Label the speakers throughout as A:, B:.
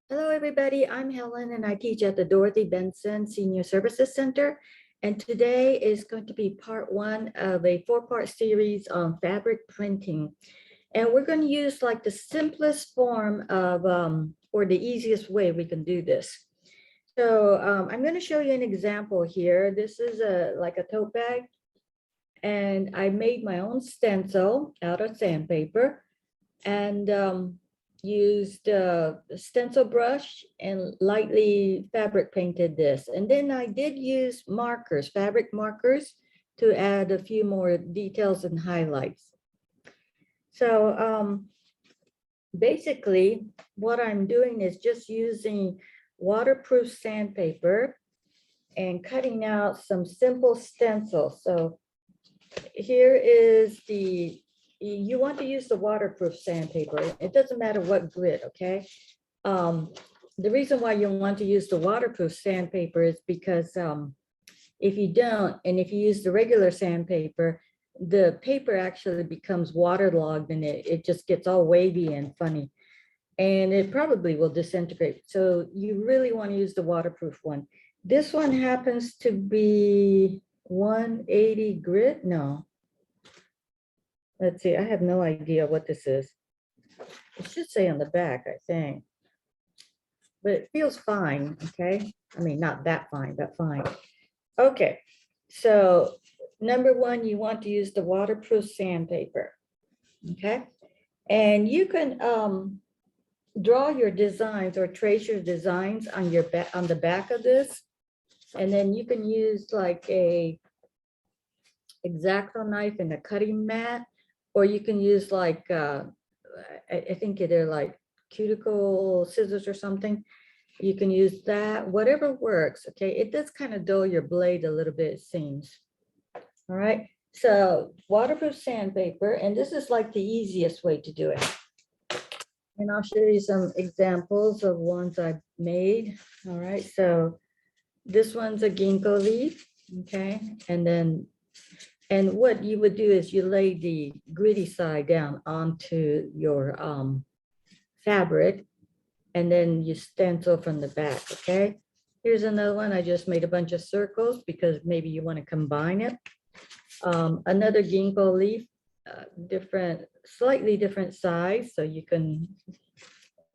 A: Hello, everybody. I'm Helen, and I teach at the Dorothy Benson Senior Services Center. And today is going to be part one of a four-part series on fabric printing. And we're going to use like the simplest form of, or the easiest way we can do this. So I'm going to show you an example here. This is like a tote bag. And I made my own stencil out of sandpaper. And used a stencil brush and lightly fabric painted this. And then I did use markers, fabric markers, to add a few more details and highlights. So basically what I'm doing is just using waterproof sandpaper and cutting out some simple stencils. So here is you want to use the waterproof sandpaper. It doesn't matter what grit, okay? The reason why you want to use the waterproof sandpaper is because if you don't, and if you use the regular sandpaper, the paper actually becomes waterlogged and it just gets all wavy and funny. And it probably will disintegrate. So you really want to use the waterproof one. This one happens to be 180 grit, no. Let's see, I have no idea what this is. It should say on the back, I think. But it feels fine, okay? I mean, not that fine, but fine. Okay, so number one, you want to use the waterproof sandpaper, okay? And you can draw your designs or trace your designs on your on the back of this. And then you can use like a X-Acto knife and a cutting mat. Or you can use like, I think they're like cuticle scissors or something. You can use that, whatever works, okay? It does kind of dull your blade a little bit, it seems. All right, so waterproof sandpaper, and this is like the easiest way to do it. And I'll show you some examples of ones I've made. All right, so this one's a ginkgo leaf, okay? And what you would do is you lay the gritty side down onto your fabric, and then you stencil from the back, okay? Here's another one. I just made a bunch of circles because maybe you want to combine it. Another ginkgo leaf, slightly different size, so you can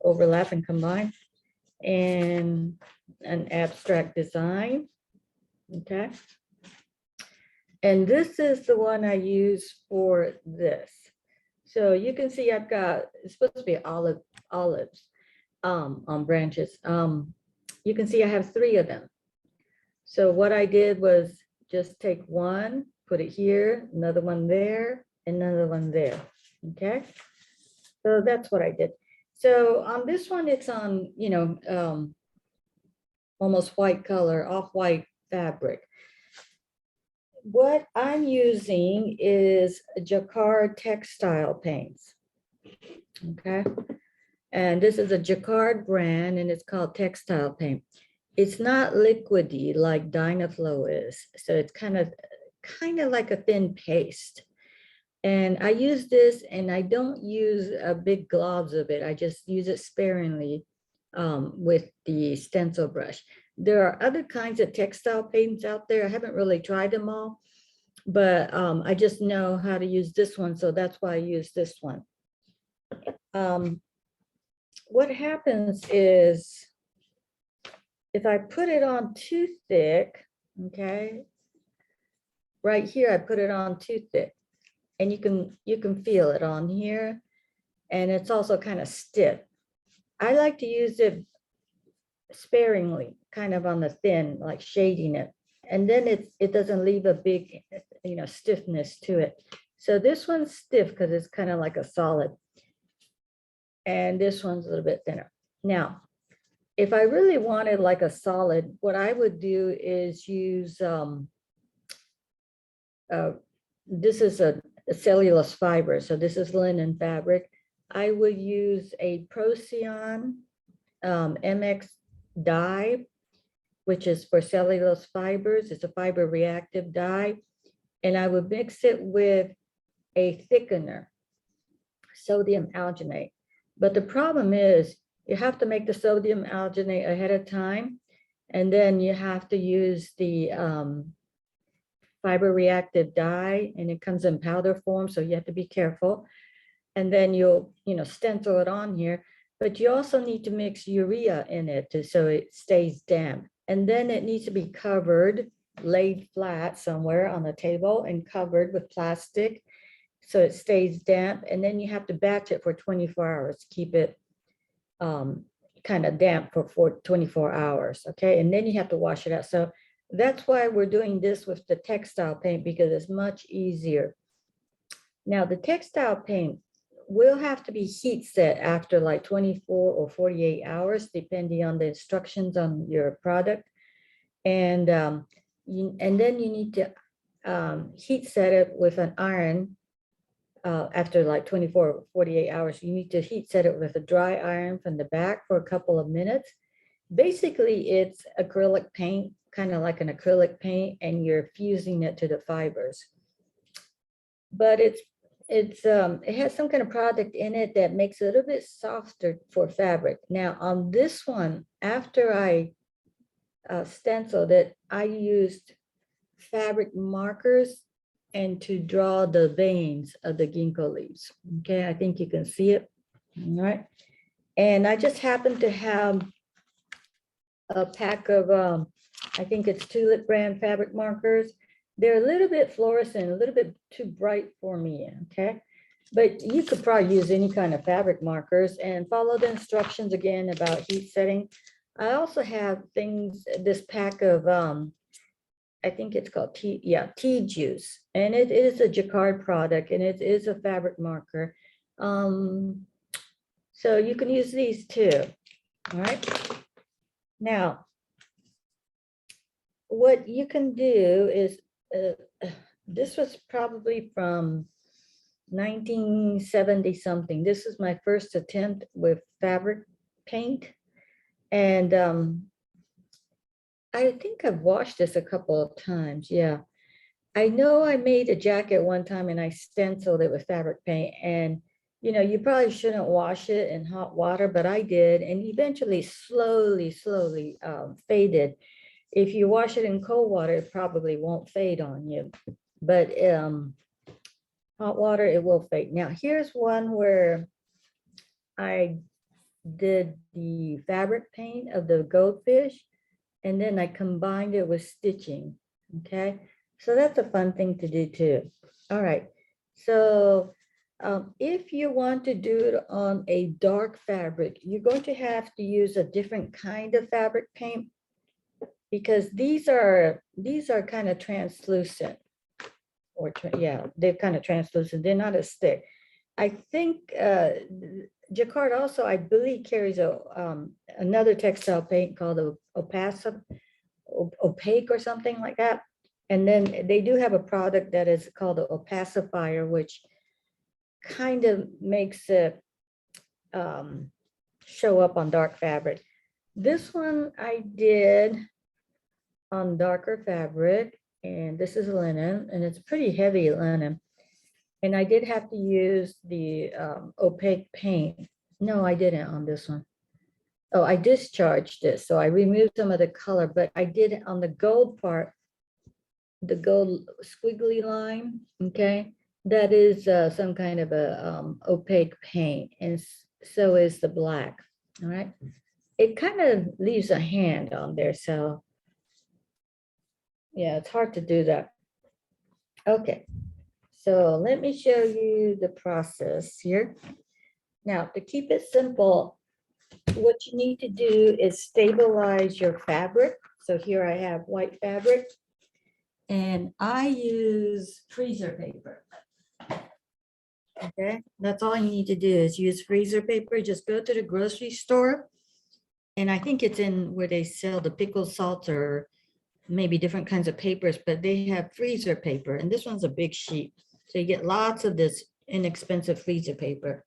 A: overlap and combine. And an abstract design, okay? And this is the one I use for this. So you can see I've got, it's supposed to be olives on branches. You can see I have 3 of them. So what I did was just take one, put it here, another one there, another one there, okay? So that's what I did. So on this one, it's on, almost white color, off-white fabric. What I'm using is Jacquard textile paints, okay? And this is a Jacquard brand, and it's called textile paint. It's not liquidy like Dynaflow is, so it's kind of like a thin paste. And I use this, and I don't use big globs of it. I just use it sparingly with the stencil brush. There are other kinds of textile paints out there. I haven't really tried them all, but I just know how to use this one, so that's why I use this one. What happens is if I put it on too thick, okay, right here I put it on too thick, and you can feel it on here, and it's also kind of stiff. I like to use it sparingly, kind of on the thin, like shading it, and then it doesn't leave a big, stiffness to it. So this one's stiff because it's kind of like a solid, and this one's a little bit thinner. Now, if I really wanted like a solid, what I would do is use, this is a cellulose fiber, so this is linen fabric. I would use a Procyon MX dye, which is for cellulose fibers. It's a fiber reactive dye. And I would mix it with a thickener, sodium alginate. But the problem is, you have to make the sodium alginate ahead of time. And then you have to use the fiber reactive dye, and it comes in powder form, so you have to be careful. And then you'll, stencil it on here, but you also need to mix urea in it so it stays damp. And then it needs to be covered, laid flat somewhere on the table and covered with plastic so it stays damp. And then you have to batch it for 24 hours to keep it kind of damp for 24 hours. Okay, and then you have to wash it out. So that's why we're doing this with the textile paint, because it's much easier. Now the textile paint will have to be heat set after like 24 or 48 hours, depending on the instructions on your product. And then you need to heat set it with an iron. After like 24 or 48 hours, you need to heat set it with a dry iron from the back for a couple of minutes. Basically, it's acrylic paint, kind of like an acrylic paint, and you're fusing it to the fibers. But it has some kind of product in it that makes it a little bit softer for fabric. Now on this one, after I stenciled it, I used fabric markers and to draw the veins of the ginkgo leaves. Okay, I think you can see it. All right. And I just happen to have a pack of, I think it's Tulip brand fabric markers. They're a little bit fluorescent, a little bit too bright for me, okay? But you could probably use any kind of fabric markers and follow the instructions again about heat setting. I also have things, this pack of, I think it's called tea juice, and it is a jacquard product, and it is a fabric marker. So you can use these too. All right. Now, what you can do is, this was probably from 1970 something. This is my first attempt with fabric paint, and I think I've washed this a couple of times. Yeah, I know I made a jacket one time and I stenciled it with fabric paint, and you probably shouldn't wash it in hot water, but I did, and eventually slowly faded. If you wash it in cold water, it probably won't fade on you, but hot water, it will fade. Now here's one where I did the fabric paint of the goldfish, and then I combined it with stitching. Okay, so that's a fun thing to do too. All right, so if you want to do it on a dark fabric, you're going to have to use a different kind of fabric paint, because these are kind of translucent, or yeah, they're kind of translucent. They're not as thick. I think jacquard also, I believe, carries another textile paint called opaque or something like that. And then they do have a product that is called an opacifier, which kind of makes it show up on dark fabric. This one I did on darker fabric, and this is linen, and it's pretty heavy linen. And I did have to use the opaque paint. No, I didn't on this one. Oh, I discharged this, so I removed some of the color, but I did it on the gold part, the gold squiggly line, okay? That is some kind of a opaque paint, and so is the black, all right? It kind of leaves a hand on there, so yeah, it's hard to do that. Okay, so let me show you the process here. Now, to keep it simple, what you need to do is stabilize your fabric. So here I have white fabric, and I use freezer paper. Okay, that's all you need to do is use freezer paper. Just go to the grocery store, and I think it's in where they sell the pickled salt or maybe different kinds of papers, but they have freezer paper, and this one's a big sheet. So you get lots of this inexpensive freezer paper.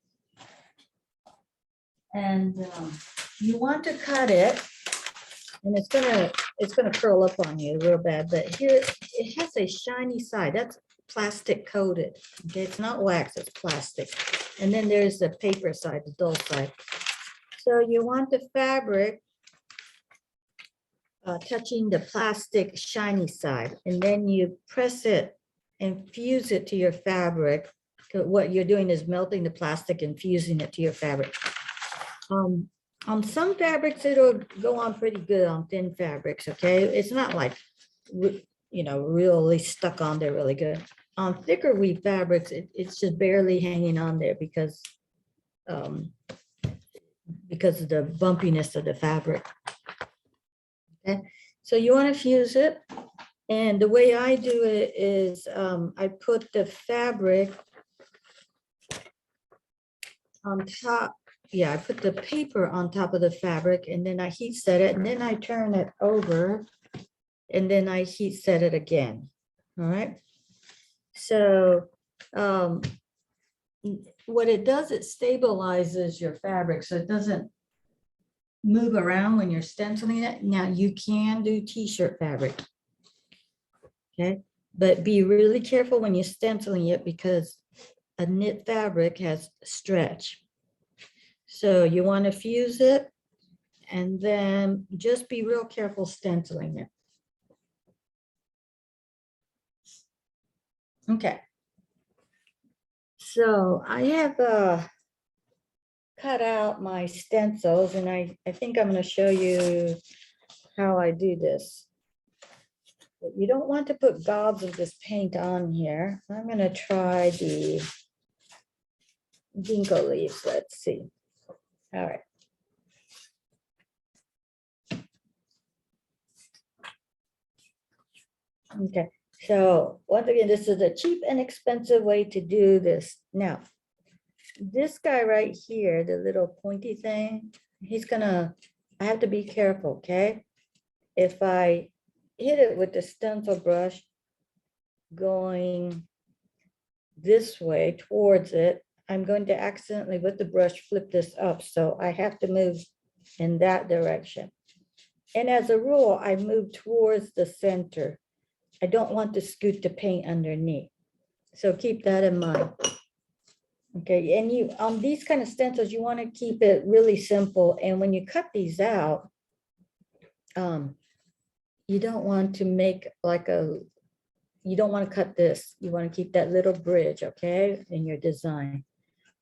A: And you want to cut it, and it's gonna curl up on you real bad, but here it has a shiny side. That's plastic coated. Okay, it's not wax, it's plastic. And then there's the paper side, the dull side. So you want the fabric touching the plastic shiny side, and then you press it and fuse it to your fabric. What you're doing is melting the plastic and fusing it to your fabric. On some fabrics, it'll go on pretty good on thin fabrics, okay? It's not like, really stuck on there really good. On thicker weave fabrics, it's just barely hanging on there because of the bumpiness of the fabric. Okay, so you want to fuse it. And the way I do it is I put the fabric on top. Yeah, I put the paper on top of the fabric and then I heat set it and then I turn it over and then I heat set it again. All right. So what it does, it stabilizes your fabric so it doesn't move around when you're stenciling it. Now you can do t-shirt fabric. Okay, but be really careful when you're stenciling it because a knit fabric has stretch. So you want to fuse it and then just be real careful stenciling it. Okay. So I have cut out my stencils and I think I'm going to show you how I do this. But you don't want to put gobs of this paint on here. I'm going to try the ginkgo leaves. Let's see. All right. Okay, so once again, this is a cheap and expensive way to do this. Now, this guy right here, the little pointy thing, I have to be careful, okay? If I hit it with the stencil brush going this way towards it, I'm going to accidentally with the brush flip this up. So I have to move in that direction. And as a rule, I move towards the center. I don't want to scoot the paint underneath. So keep that in mind. Okay, and you on these kind of stencils, you want to keep it really simple. And when you cut these out, you don't want to make like you don't want to cut this. You want to keep that little bridge, okay, in your design.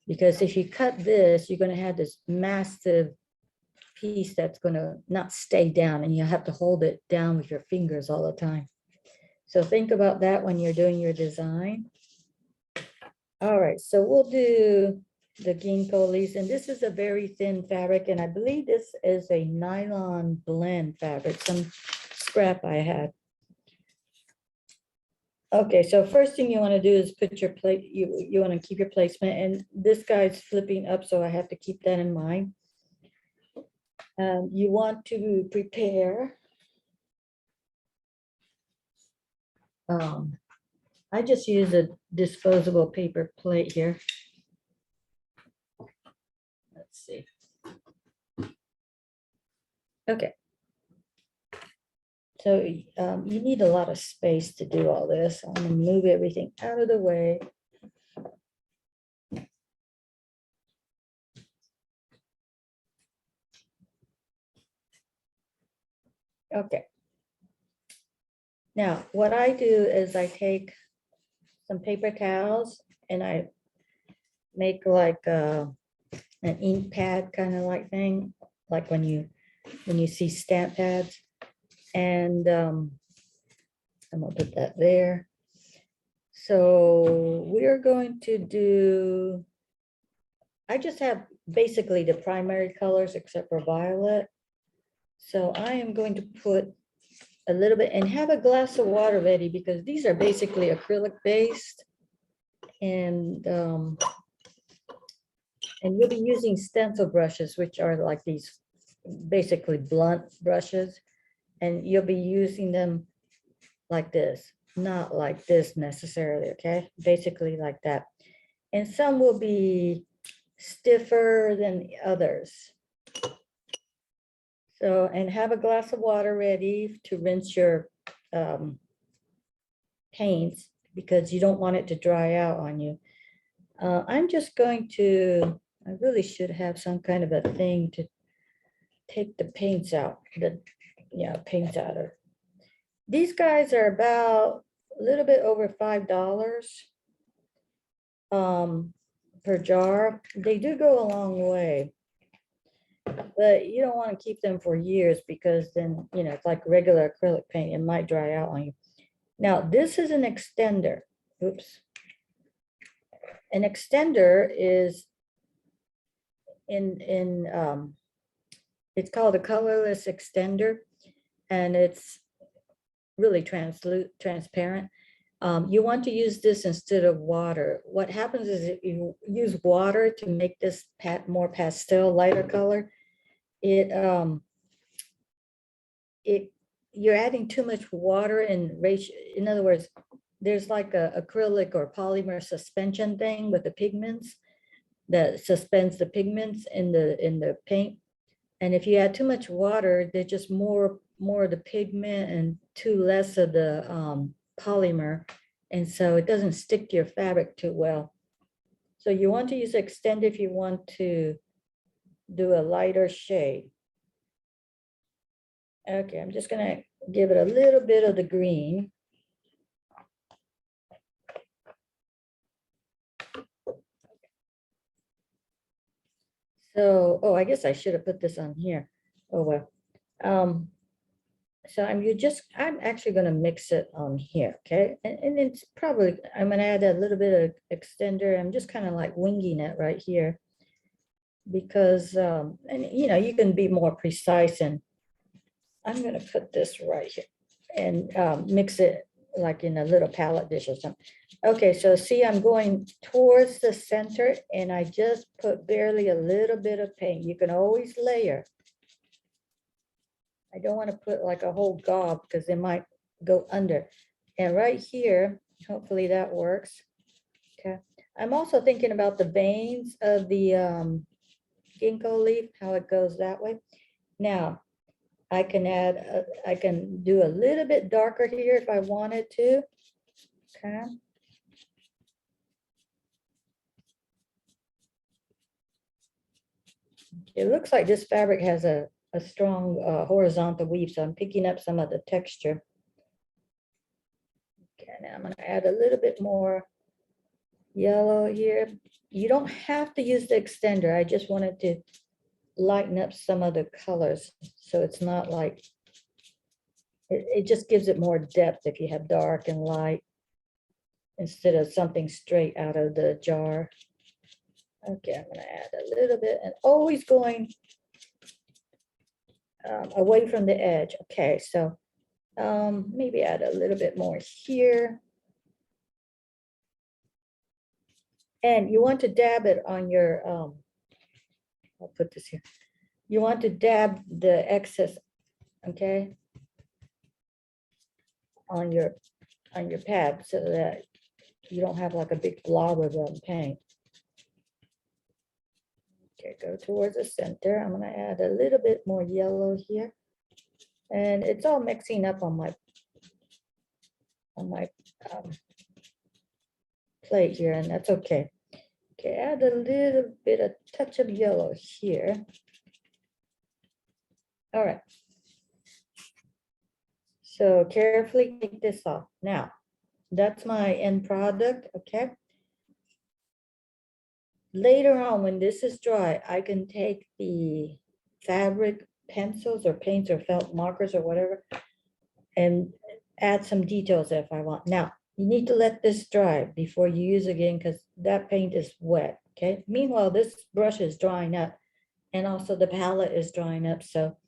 A: Because if you cut this, you're going to have this massive piece that's going to not stay down and you have to hold it down with your fingers all the time. So think about that when you're doing your design. All right, so we'll do the ginkgo leaves, and this is a very thin fabric, and I believe this is a nylon blend fabric, some scrap I had. Okay, so first thing you want to do is put your plate, you want to keep your placement, and this guy's flipping up, so I have to keep that in mind. You want to prepare. I just use a disposable paper plate here. Let's see. Okay. So you need a lot of space to do all this. I'm going to move everything out of the way. Okay. Now, what I do is I take some paper towels and I make like an ink pad kind of like thing, like when you see stamp pads. And I'm gonna put that there. So we're going to do, I just have basically the primary colors except for violet. So I am going to put a little bit and have a glass of water ready because these are basically acrylic based. And you'll be using stencil brushes, which are like these basically blunt brushes. And you'll be using them like this, not like this necessarily, okay? Basically like that. And some will be stiffer than others. So, and have a glass of water ready to rinse your paints because you don't want it to dry out on you. I'm just going to I really should have some kind of a thing to take the paints out, paints out of. These guys are about a little bit over $5 per jar. They do go a long way, but you don't want to keep them for years because then, it's like regular acrylic paint. It might dry out on you. Now, this is an extender. Oops. An extender is it's called a colorless extender, and it's really transparent. You want to use this instead of water. What happens is if you use water to make this more pastel, lighter color, you're adding too much water in ratio. In other words, there's like a acrylic or polymer suspension thing with the pigments that suspends the pigments in the paint. And if you add too much water, there's just more of the pigment and too less of the polymer. And so it doesn't stick to your fabric too well. So you want to use extend if you want to do a lighter shade. Okay, I'm just gonna give it a little bit of the green. So, oh, I guess I should have put this on here. Oh, well. So I'm actually going to mix it on here, okay? And it's probably, I'm going to add a little bit of extender. I'm just kind of like winging it right here because, and you can be more precise, and I'm going to put this right here and mix it like in a little palette dish or something. Okay, so see, I'm going towards the center and I just put barely a little bit of paint. You can always layer. I don't want to put like a whole gob because it might go under. And right here, hopefully that works. Okay. I'm also thinking about the veins of the ginkgo leaf, how it goes that way. Now, I can I can do a little bit darker here if I wanted to. Okay. It looks like this fabric has a strong horizontal weave, so I'm picking up some of the texture. Okay, now I'm going to add a little bit more yellow here. You don't have to use the extender. I just wanted to lighten up some of the colors so it's not like, it just gives it more depth if you have dark and light instead of something straight out of the jar. Okay, I'm going to add a little bit and always going away from the edge. Okay, so maybe add a little bit more here. And you want to dab it on your, I'll put this here. You want to dab the excess, okay, on your pad so that you don't have like a big blob of paint. Okay, go towards the center. I'm going to add a little bit more yellow here. And it's all mixing up on my plate here, and that's okay. Okay, add a little bit of touch of yellow here. All right. So carefully take this off. Now, that's my end product, okay? Later on, when this is dry, I can take the fabric pencils or paints or felt markers or whatever and add some details if I want. Now, you need to let this dry before you use again because that paint is wet, okay? Meanwhile, this brush is drying up and also the palette is drying up. So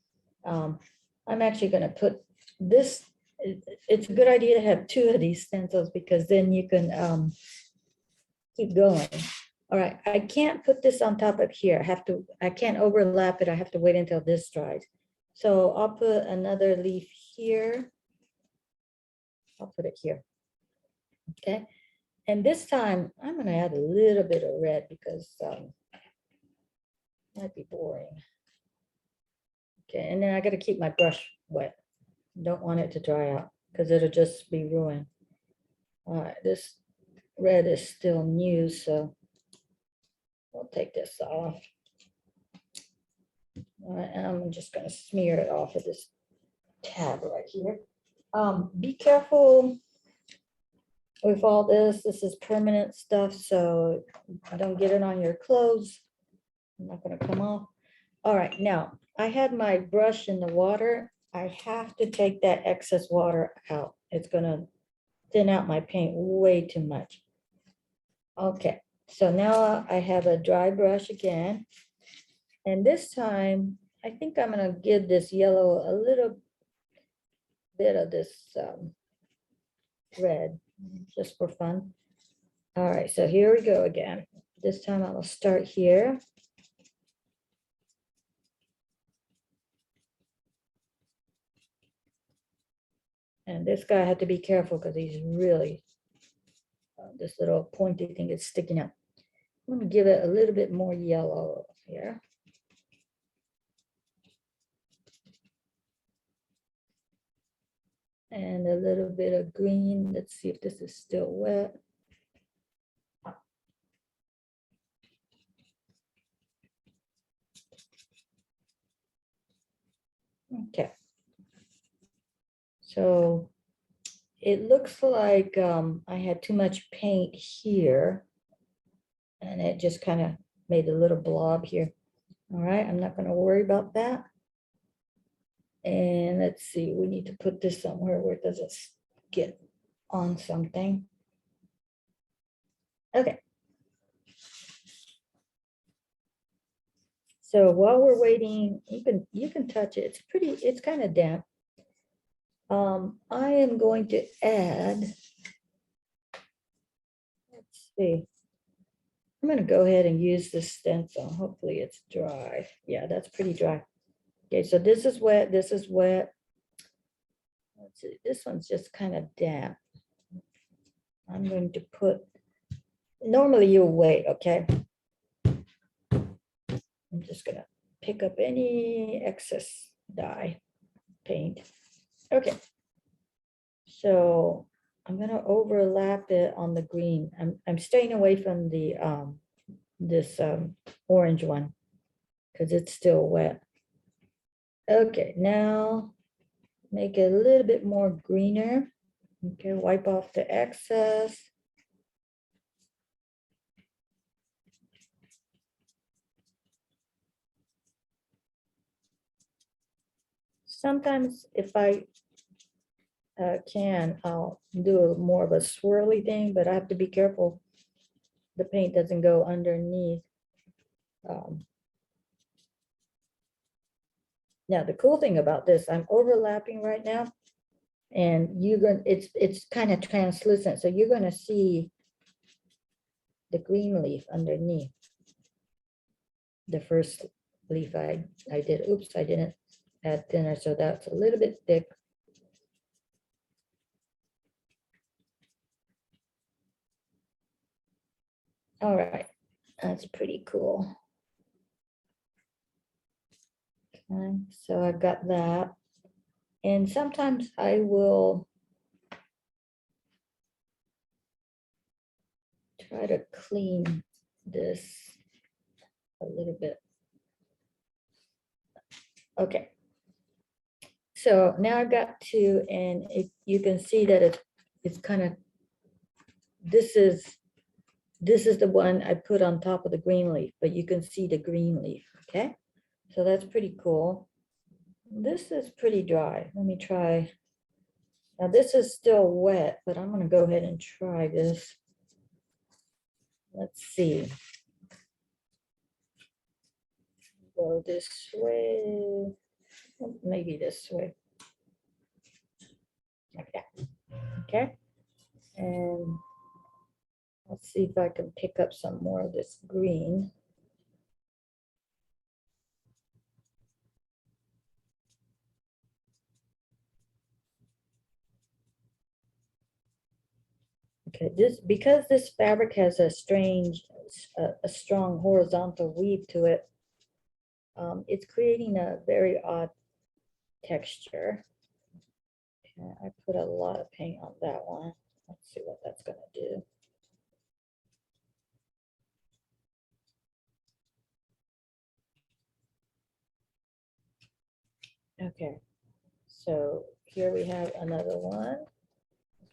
A: I'm actually going to put this, it's a good idea to have two of these stencils because then you can keep going. All right, I can't put this on top of here. I can't overlap it. I have to wait until this dries. So I'll put another leaf here. I'll put it here. Okay. And this time I'm going to add a little bit of red because might be boring. Okay, and then I got to keep my brush wet. Don't want it to dry out because it'll just be ruined. All right, this red is still new, so we'll take this off. All right, and I'm just gonna smear it off of this tab right here. Be careful with all this. This is permanent stuff, so don't get it on your clothes. I'm not gonna come off. All right, now I had my brush in the water. I have to take that excess water out. It's gonna thin out my paint way too much. Okay, so now I have a dry brush again. And this time, I think I'm gonna give this yellow a little bit of this red, just for fun. All right, so here we go again. This time I will start here. And this guy had to be careful because he's really, this little pointy thing is sticking out. I'm gonna give it a little bit more yellow here. And a little bit of green. Let's see if this is still wet. Okay. So it looks like I had too much paint here and it just kind of made a little blob here. All right, I'm not going to worry about that. And let's see, we need to put this somewhere where it doesn't get on something. Okay. So while we're waiting, you can touch it. It's kind of damp. I am going to add, let's see. I'm going to go ahead and use this stencil. Hopefully it's dry. Yeah, that's pretty dry. Okay, so this is wet. This is wet. Let's see. This one's just kind of damp. I'm going to put, normally you'll wait, okay? I'm just going to pick up any excess dye paint. Okay. So I'm going to overlap it on the green. I'm staying away from the this orange one because it's still wet. Okay, now make it a little bit more greener. Okay, wipe off the excess. Sometimes if I I'll do more of a swirly thing, but I have to be careful the paint doesn't go underneath. Now the cool thing about this, I'm overlapping right now, and it's kind of translucent, so you're gonna see the green leaf underneath. The first leaf I did, oops, I didn't add thinner, so that's a little bit thick. All right, that's pretty cool. Okay, so I've got that. And sometimes I will try to clean this a little bit. Okay. So now I've got to, and you can see that it's kind of, this is the one I put on top of the green leaf, but you can see the green leaf, okay? So that's pretty cool. This is pretty dry. Let me try. Now this is still wet, but I'm gonna go ahead and try this. Let's see. Go this way, maybe this way. Like that. Okay. And let's see if I can pick up some more of this green. Okay, because this fabric has a strong horizontal weave to it, it's creating a very odd texture. Okay, I put a lot of paint on that one. Let's see what that's gonna do. Okay, so here we have another one.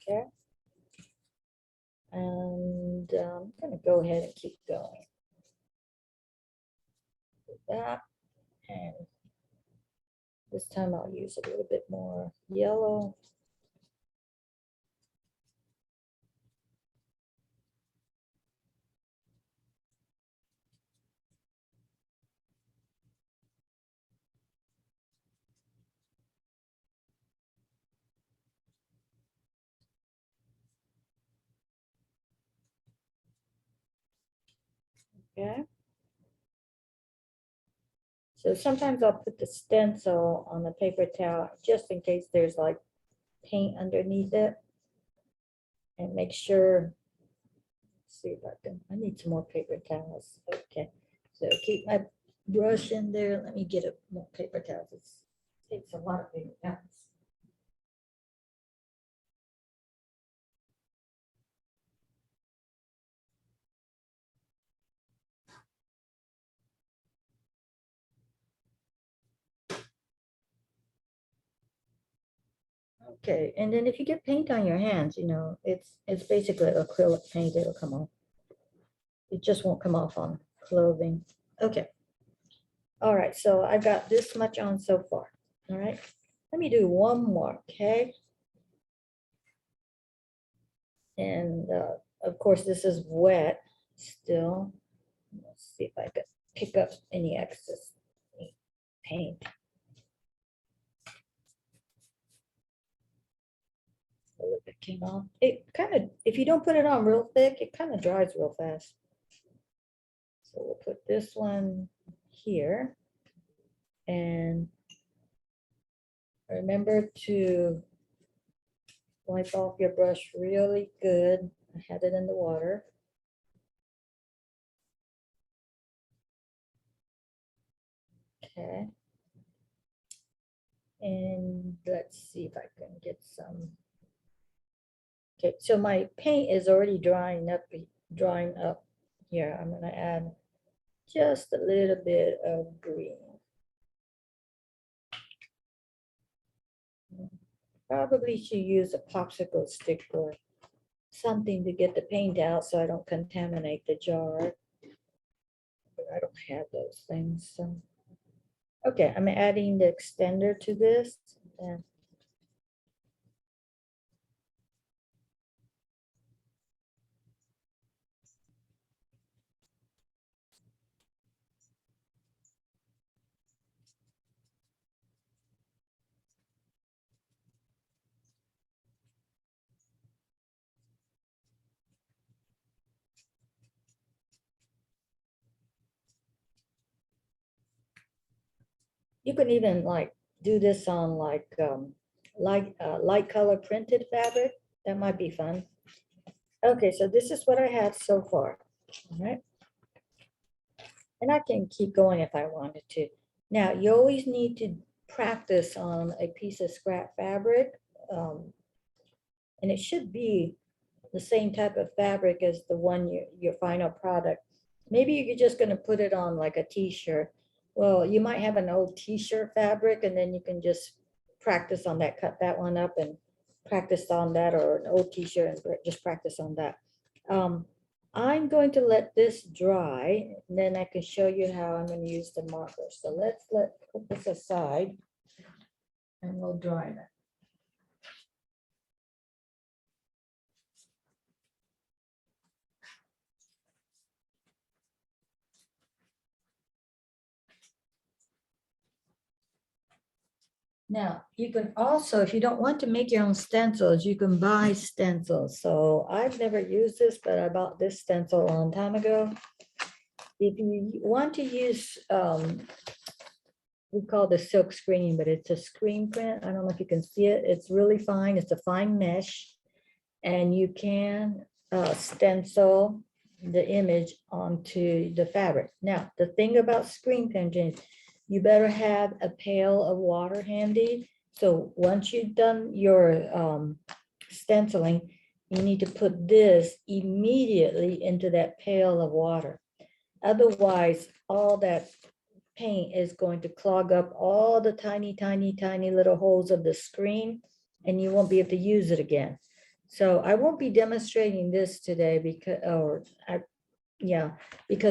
A: Okay. And I'm gonna go ahead and keep going with that. And this time I'll use a little bit more yellow. Okay. So sometimes I'll put the stencil on the paper towel just in case there's like paint underneath it. And make sure, see if I can, I need some more paper towels. Okay, so keep my brush in there. Let me get more paper towels. It takes a lot of paper towels. Okay, and then if you get paint on your hands, you know, it's basically acrylic paint, it'll come off. It just won't come off on clothing. Okay. All right, so I got this much on so far. All right, let me do one more, okay? And of course, this is wet still. Let's see if I can pick up any excess paint. Oh, it came off. It kind of, if you don't put it on real thick, it kind of dries real fast. So we'll put this one here. And remember to wipe off your brush really good. I had it in the water. Okay. And let's see if I can get some. Okay, so my paint is already drying up here. I'm gonna add just a little bit of green. Probably should use a popsicle stick or something to get the paint out so I don't contaminate the jar. But I don't have those things, so. Okay, I'm adding the extender to this. And you can even like do this on like light color printed fabric. That might be fun. Okay, so this is what I have so far. All right. And I can keep going if I wanted to. Now, you always need to practice on a piece of scrap fabric. And it should be the same type of fabric as the one your final product. Maybe you're just going to put it on like a t-shirt. Well, you might have an old t-shirt fabric and then you can just practice on that, cut that one up and practice on that, or an old t-shirt and just practice on that. I'm going to let this dry, and then I can show you how I'm going to use the marker. So let's put this aside and we'll dry that. Now, you can also, if you don't want to make your own stencils, you can buy stencils. So I've never used this, but I bought this stencil a long time ago. If you want to use, we call this silk screening, but it's a screen print. I don't know if you can see it. It's really fine. It's a fine mesh. And you can stencil the image onto the fabric. Now, the thing about screen printing, you better have a pail of water handy. So once you've done your stenciling, you need to put this immediately into that pail of water. Otherwise, all that paint is going to clog up all the tiny, tiny, tiny little holes of the screen, and you won't be able to use it again. So I won't be demonstrating this today because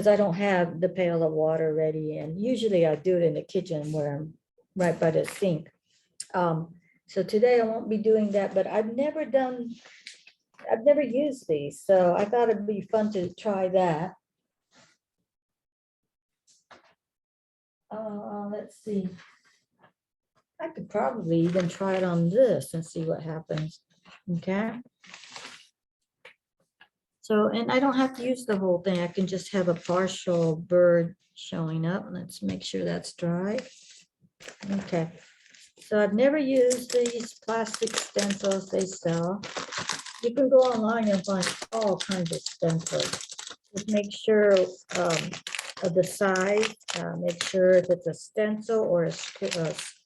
A: I don't have the pail of water ready, and usually I do it in the kitchen where I'm right by the sink. So today I won't be doing that, but I've never used these, so I thought it'd be fun to try that. Let's see. I could probably even try it on this and see what happens. Okay. So, and I don't have to use the whole thing. I can just have a partial bird showing up. Let's make sure that's dry. Okay. So I've never used these plastic stencils they sell. You can go online and find all kinds of stencils. Just make sure of the size, make sure if it's a stencil or a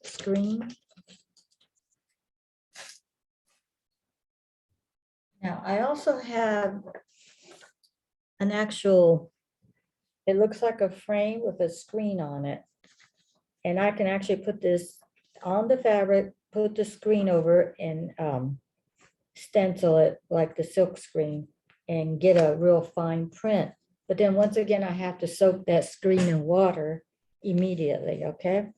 A: screen. Now, I also have an actual, it looks like a frame with a screen on it. And I can actually put this on the fabric, put the screen over and stencil it like the silk screen and get a real fine print. But then once again, I have to soak that screen in water immediately, okay?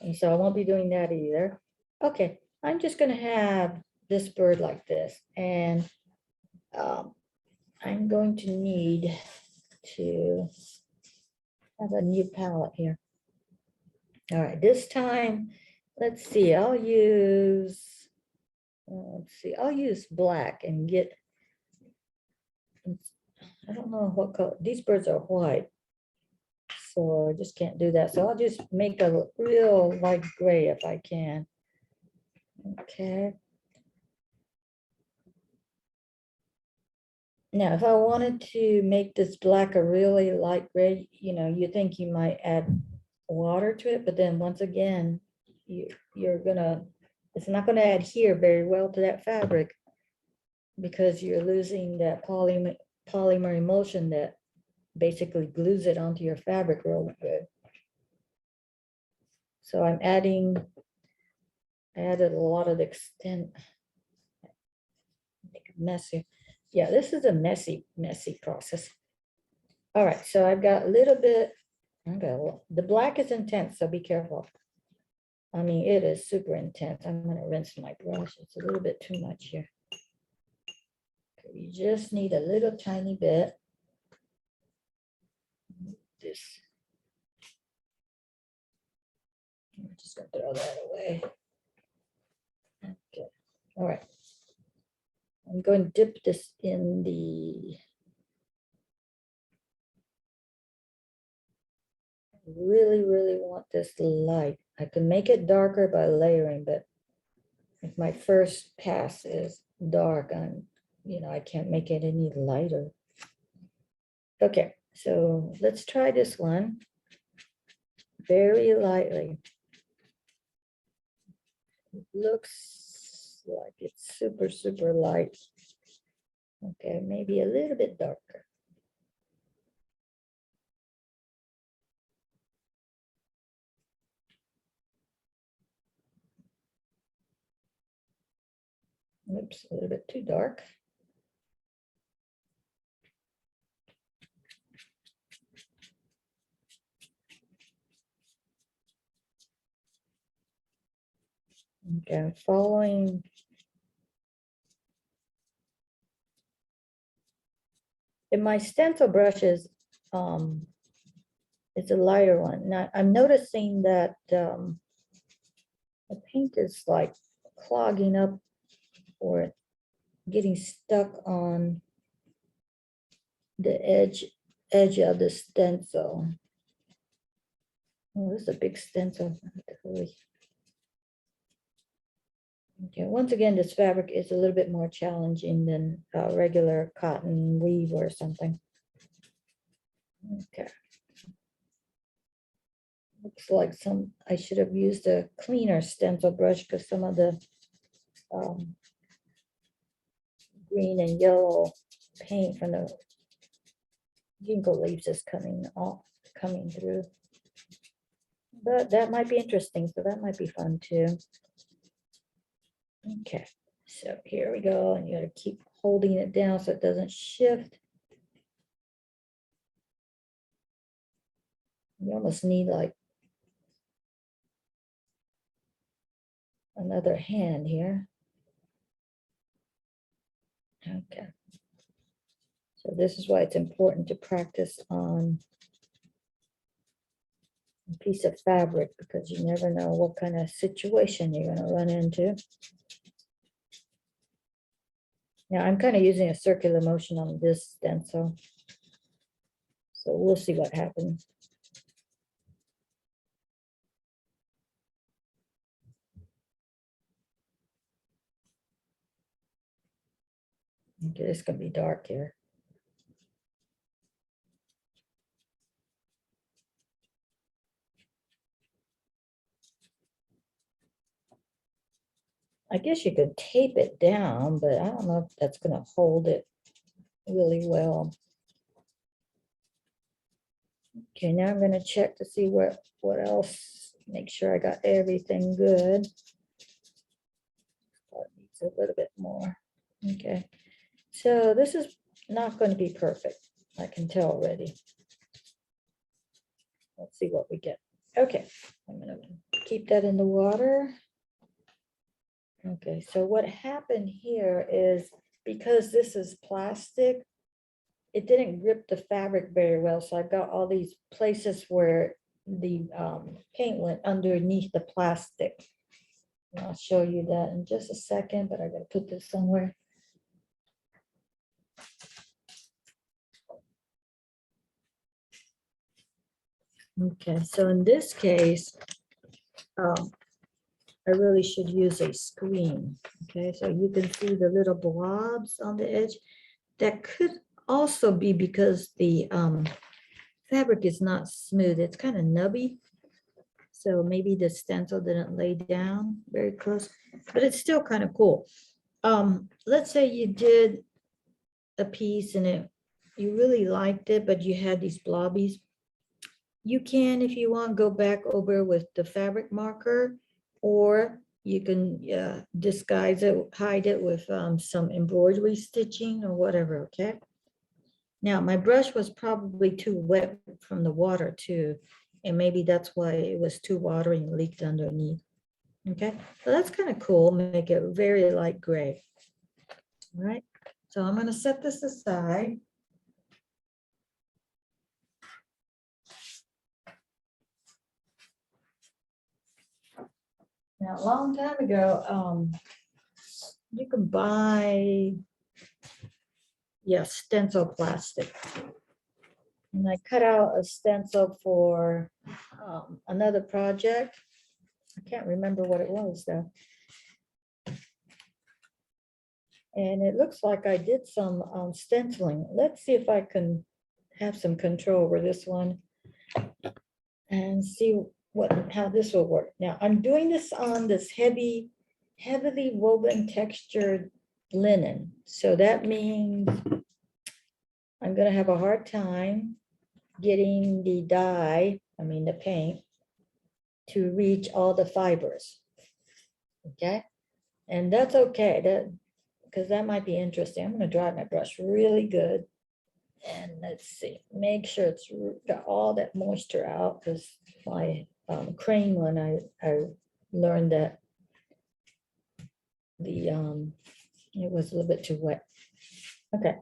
A: And so I won't be doing that either. Okay, I'm just gonna have this bird like this, and I'm going to need to have a new palette here. All right, this time, let's see, I'll use black and get, I don't know what color, these birds are white. So I just can't do that. So I'll just make a real light gray if I can. Okay. Now, if I wanted to make this black a really light gray, you think you might add water to it, but then once again, it's not gonna adhere very well to that fabric because you're losing that polymer emulsion that basically glues it onto your fabric real good. So I added a lot of the extent. Make it messy. Yeah, this is a messy process. All right, so I've got a little bit, the black is intense, so be careful. I mean, it is super intense. I'm gonna rinse my brush. It's a little bit too much here. Okay, you just need a little tiny bit. This. I'm just gonna throw that away. Okay, all right. I'm going to dip this in the, really want this light. I can make it darker by layering, but if my first pass is dark, I can't make it any lighter. Okay, so let's try this one very lightly. It looks like it's super light. Okay, maybe a little bit darker. Oops, a little bit too dark. Okay, I'm following. In my stencil brushes, it's a lighter one. Now I'm noticing that the paint is like clogging up or getting stuck on the edge of the stencil. Oh, this is a big stencil. Okay, once again, this fabric is a little bit more challenging than regular cotton weave or something. Okay. Looks like I should have used a cleaner stencil brush because some of the green and yellow paint from the ginkgo leaves is coming through. But that might be interesting, so that might be fun too. Okay, so here we go, and you gotta keep holding it down so it doesn't shift. You almost need like another hand here. Okay. So this is why it's important to practice on a piece of fabric, because you never know what kind of situation you're going to run into. Now I'm kind of using a circular motion on this stencil, so we'll see what happens. Okay, it's going to be dark here. I guess you could tape it down, but I don't know if that's going to hold it really well. Okay, now I'm going to check to see what else, make sure I got everything good. Oh, it needs a little bit more. Okay, so this is not going to be perfect. I can tell already. Let's see what we get. Okay, I'm going to keep that in the water. Okay, so what happened here is, because this is plastic, it didn't grip the fabric very well. So I've got all these places where the paint went underneath the plastic. And I'll show you that in just a second, but I gotta put this somewhere. Okay, so in this case, I really should use a screen. Okay, so you can see the little blobs on the edge. That could also be because the fabric is not smooth. It's kind of nubby. So maybe the stencil didn't lay down very close, but it's still kind of cool. Let's say you did a piece and you really liked it, but you had these blobbies. You can, if you want, go back over with the fabric marker, or you can disguise it, hide it with some embroidery stitching or whatever, okay? Now, my brush was probably too wet from the water too, and maybe that's why it was too watery and leaked underneath. Okay, so that's kind of cool, make it very light gray. All right, so I'm going to set this aside. Now, a long time ago, you can buy, stencil plastic. And I cut out a stencil for another project. I can't remember what it was though. And it looks like I did some stenciling. Let's see if I can have some control over this one and see how this will work. Now I'm doing this on this heavily woven textured linen. So that means I'm gonna have a hard time getting the dye, the paint, to reach all the fibers. Okay, and that's okay, because that might be interesting. I'm going to dry my brush really good, and let's see, make sure it's got all that moisture out, because my crane one, I learned that it was a little bit too wet. Okay,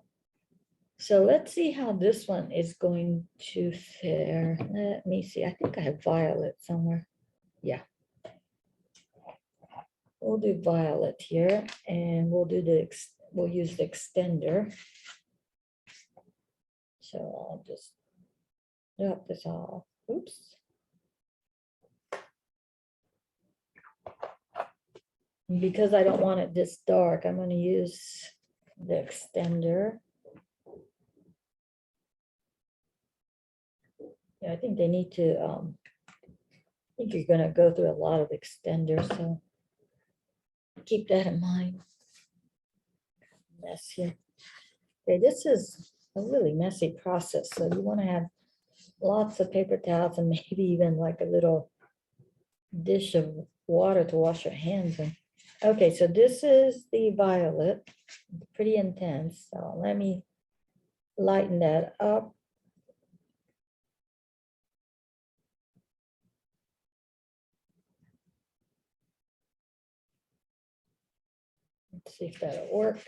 A: so let's see how this one is going to fare. Let me see. I think I have violet somewhere. Yeah. We'll do violet here, and we'll use the extender. So I'll just drop this off. Oops. And because I don't want it this dark, I'm going to use the extender. Yeah, I think they need to, I think you're going to go through a lot of extenders, so keep that in mind. Mess here. Okay, this is a really messy process, so you want to have lots of paper towels and maybe even like a little dish of water to wash your hands in. Okay, so this is the violet, pretty intense. So let me lighten that up. Let's see if that'll work.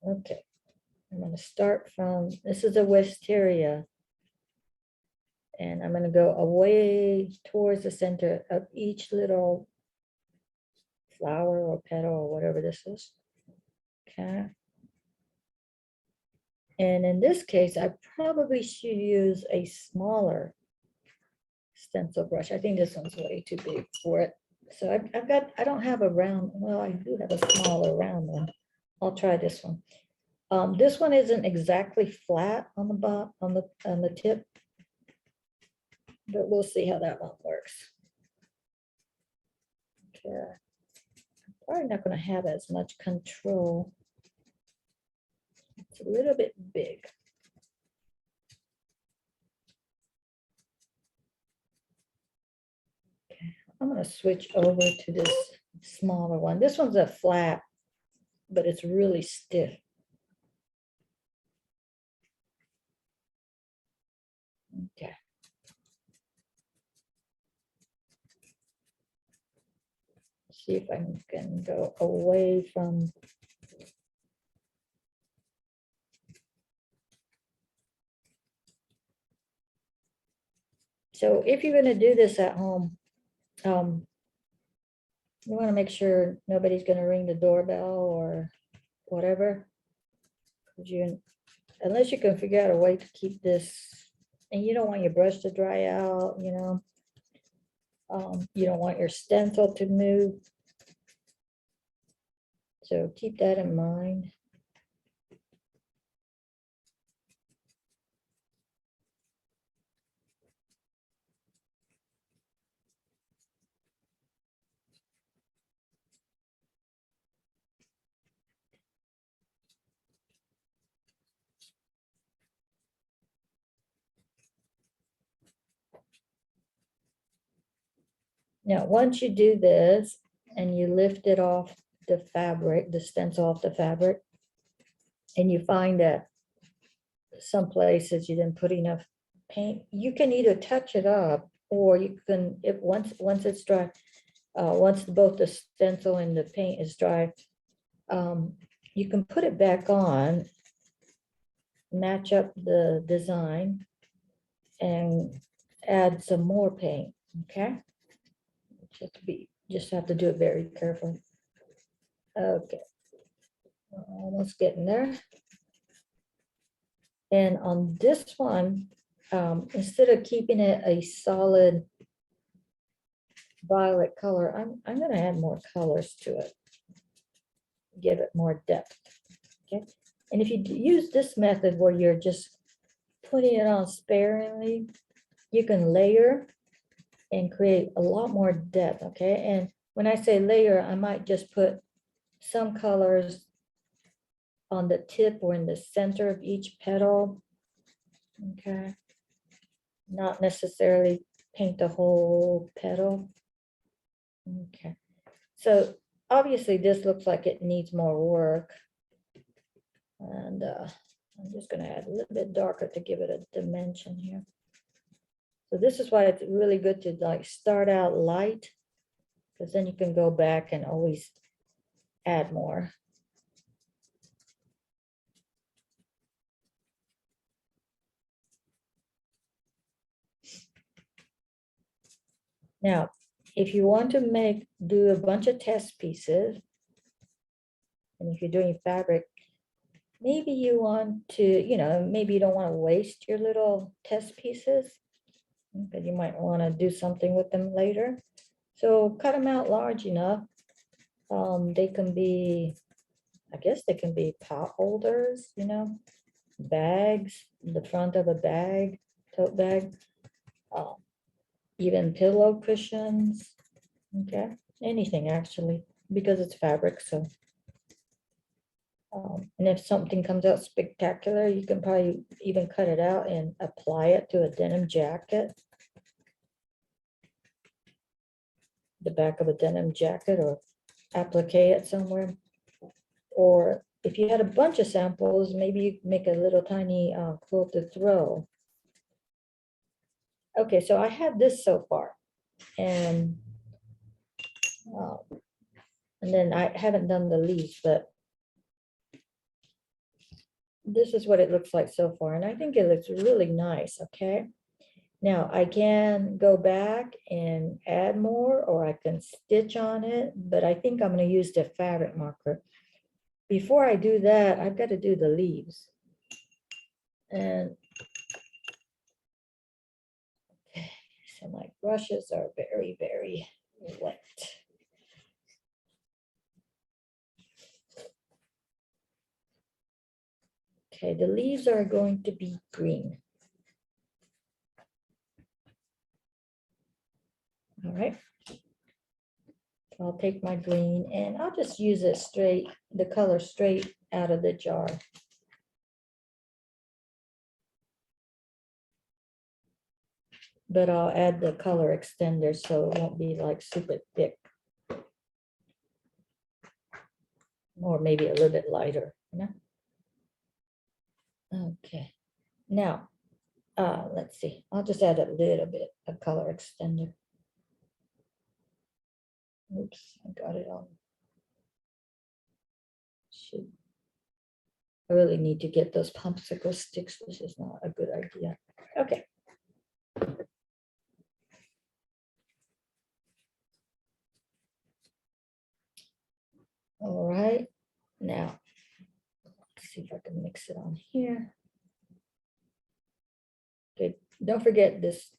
A: Okay, I'm going to start from, this is a wisteria. And I'm going to go away towards the center of each little flower or petal or whatever this is. Okay. And in this case, I probably should use a smaller stencil brush. I think this one's way too big for it. So I've got, I don't have a round, well, I do have a smaller round one. I'll try this one. This one isn't exactly flat on the bottom, on the tip, but we'll see how that one works. Okay. I'm probably not going to have as much control. It's a little bit big. Okay, I'm going to switch over to this smaller one. This one's a flat, but it's really stiff. Okay. See if I can go away from. So if you're going to do this at home, you want to make sure nobody's going to ring the doorbell or whatever. Unless you can figure out a way to keep this, and you don't want your brush to dry out, you know. You don't want your stencil to move. So keep that in mind. Now, once you do this and you lift it off the fabric, the stencil off the fabric, and you find that some places you didn't put enough paint, you can either touch it up or you can, if once it's dry, once both the stencil and the paint is dry, you can put it back on, match up the design, and add some more paint. Okay. Just have to do it very carefully. Okay, almost getting there. And on this one, instead of keeping it a solid violet color, I'm going to add more colors to it, give it more depth. Okay, and if you use this method where you're just putting it on sparingly, you can layer and create a lot more depth. Okay, and when I say layer, I might just put some colors on the tip or in the center of each petal. Okay, not necessarily paint the whole petal. Okay, so obviously this looks like it needs more work, and I'm just going to add a little bit darker to give it a dimension here. So this is why it's really good to like start out light, because then you can go back and always add more. Now, if you want to do a bunch of test pieces, and if you're doing fabric, maybe you want to, maybe you don't want to waste your little test pieces, but you might want to do something with them later. So cut them out large enough. They can be, I guess they can be pot holders, bags, the front of a bag, tote bag, even pillow cushions. Okay, anything actually, because it's fabric. So, and if something comes out spectacular, you can probably even cut it out and apply it to a denim jacket. the back of a denim jacket or applique it somewhere. Or if you had a bunch of samples, maybe you make a little tiny quilted throw. Okay, so I have this so far, and uh, and then I haven't done the leaves, but this is what it looks like so far, and I think it looks really nice. Okay, now I can go back and add more, or I can stitch on it, but I think I'm going to use the fabric marker. Before I do that, I've got to do the leaves. And okay, so my brushes are very, very wet. Okay, the leaves are going to be green. All right. I'll take my green and I'll just use it straight, the color straight out of the jar. But I'll add the color extender so it won't be like super thick. Or maybe a little bit lighter, you know? Okay. Now, let's see. I'll just add a little bit of color extender. Oops, I got it on. Shoot. I really need to get those popsicle sticks. This is not a good idea. Okay. All right. Now, let's see if I can mix it on here. Okay, don't forget this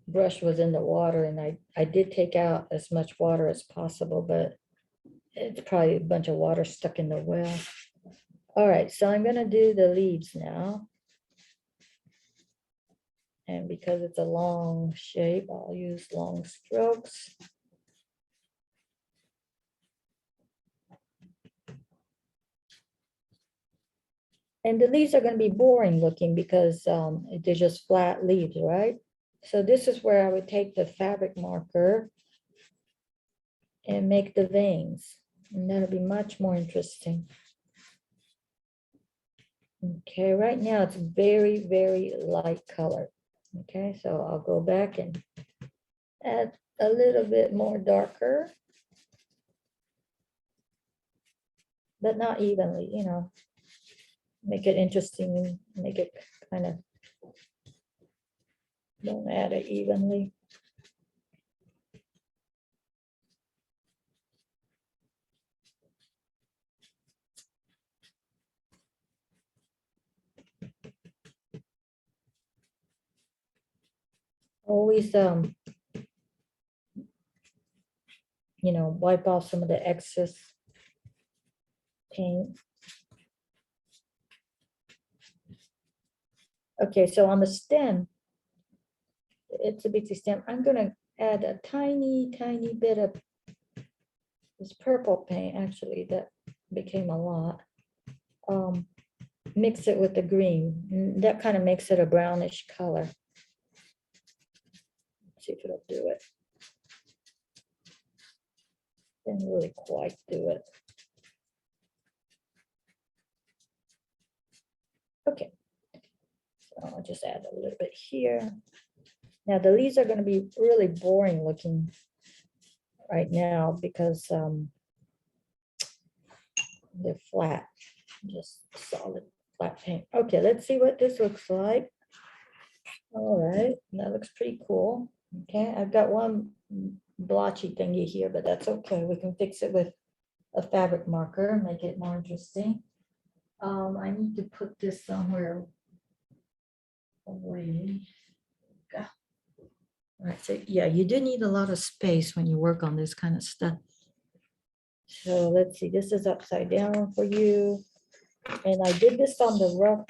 A: brush was in the water, and I did take out as much water as possible, but it's probably a bunch of water stuck in the well. All right, so I'm gonna do the leaves now. And because it's a long shape, I'll use long strokes. And the leaves are going to be boring looking because they're just flat leaves, right? So this is where I would take the fabric marker and make the veins. And that'll be much more interesting. Okay, right now it's very, very light color. Okay, so I'll go back and add a little bit more darker, but not evenly, you know. Make it interesting, make it kind of, don't add it evenly. Always, you know, wipe off some of the excess paint. Okay, so on the stem, it's a bitsy stem. I'm gonna add a tiny, tiny bit of this purple paint. Actually, that became a lot. Mix it with the green. That kind of makes it a brownish color. Let's see if it'll do it. Didn't really quite do it. Okay, so I'll just add a little bit here. Now the leaves are going to be really boring looking right now because they're flat, just solid flat paint. Okay, let's see what this looks like. All right, that looks pretty cool. Okay, I've got one blotchy thingy here, but that's okay. We can fix it with a fabric marker, make it more interesting. I need to put this somewhere away. All right, so yeah, you do need a lot of space when you work on this kind of stuff. So let's see, this is upside down for you. And I did this on the rough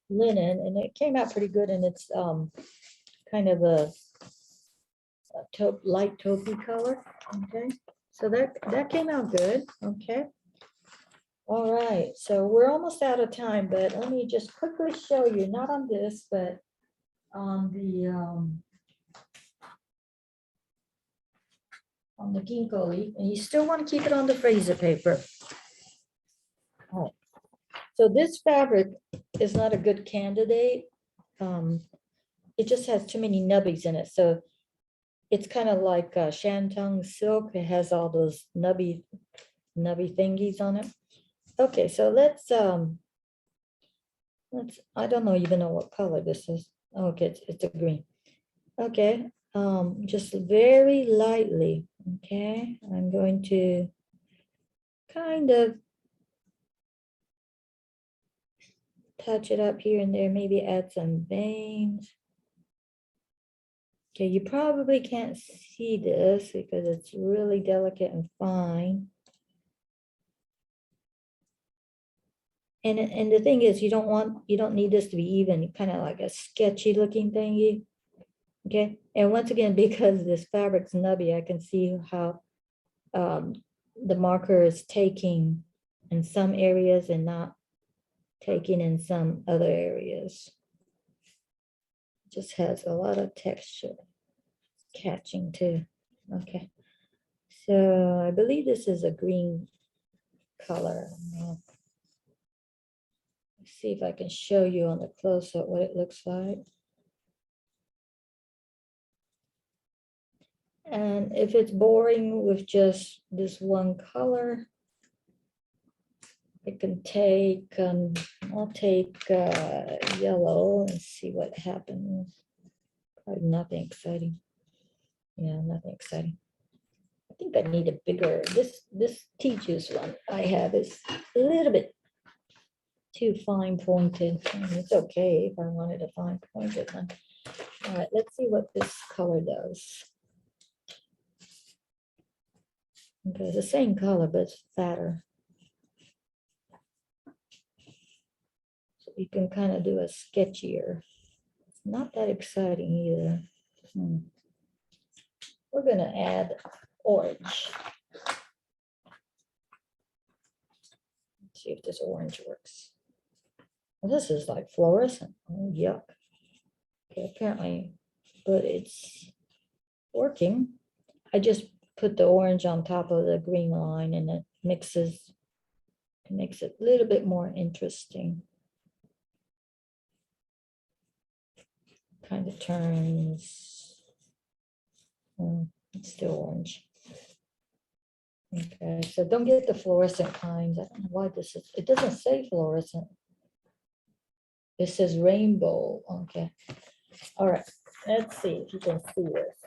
A: linen, and it came out pretty good, and it's kind of a taupe, light taupey color. Okay, so that came out good. Okay. All right, so we're almost out of time, but let me just quickly show you, not on this, but on the on the ginkgo leaf, and you still want to keep it on the freezer paper. All right. So this fabric is not a good candidate. It just has too many nubbies in it. So it's kind of like shantung silk. It has all those nubby thingies on it. Okay, so let's I don't know even know what color this is. Okay, it's a green. Okay, just very lightly. Okay, I'm going to kind of touch it up here and there, maybe add some veins. Okay, you probably can't see this because it's really delicate and fine. And the thing is, you don't need this to be even, kind of like a sketchy looking thingy. Okay, and once again, because this fabric's nubby, I can see how the marker is taking in some areas and not taking in some other areas. Just has a lot of texture catching too. Okay, so I believe this is a green color. Let's see if I can show you on the close-up what it looks like. And if it's boring with just this one color, I can take, I'll take yellow and see what happens. Probably nothing exciting. Yeah, nothing exciting. I think I need a bigger, this tea juice one I have is a little bit too fine pointed. It's okay if I wanted a fine pointed one. All right, let's see what this color does. Okay, it's the same color, but it's fatter. So you can kind of do a sketchier. It's not that exciting either. We're gonna add orange. Let's see if this orange works. Well, this is like fluorescent. Oh, yuck. Okay, apparently, but it's working. I just put the orange on top of the green line and it makes it a little bit more interesting. Kind of turns, it's still orange. Okay, so don't get the fluorescent kinds. I don't know why this is, it doesn't say fluorescent. It says rainbow. Okay, all right, let's see if you can see this.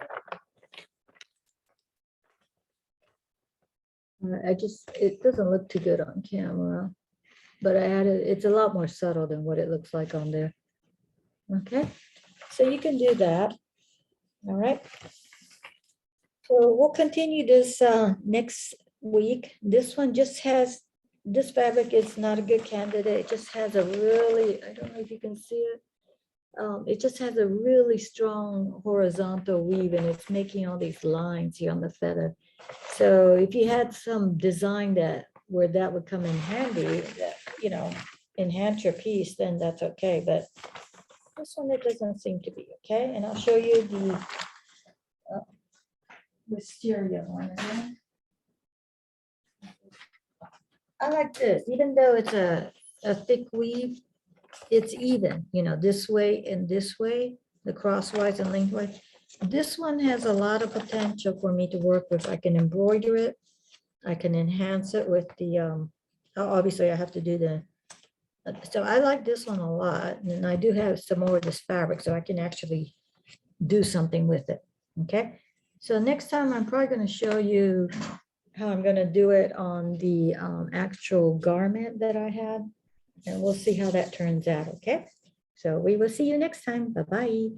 A: It doesn't look too good on camera, but I added, it's a lot more subtle than what it looks like on there. Okay, so you can do that. All right. So we'll continue this next week. This one just has, this fabric is not a good candidate. It just has a really, I don't know if you can see it. It just has a really strong horizontal weave and it's making all these lines here on the feather. So if you had some design where that would come in handy, that, you know, enhance your piece, then that's okay. But this one, it doesn't seem to be okay. And I'll show you the wisteria one again. I like this, even though it's a thick weave, it's even, you know, this way and this way, the crosswise and lengthwise. This one has a lot of potential for me to work with. I can embroider it. I can enhance it with the, obviously I have to do the, so I like this one a lot. And I do have some more of this fabric, so I can actually do something with it. Okay. So next time I'm probably going to show you how I'm going to do it on the actual garment that I had. And we'll see how that turns out. Okay. So we will see you next time. Bye-bye.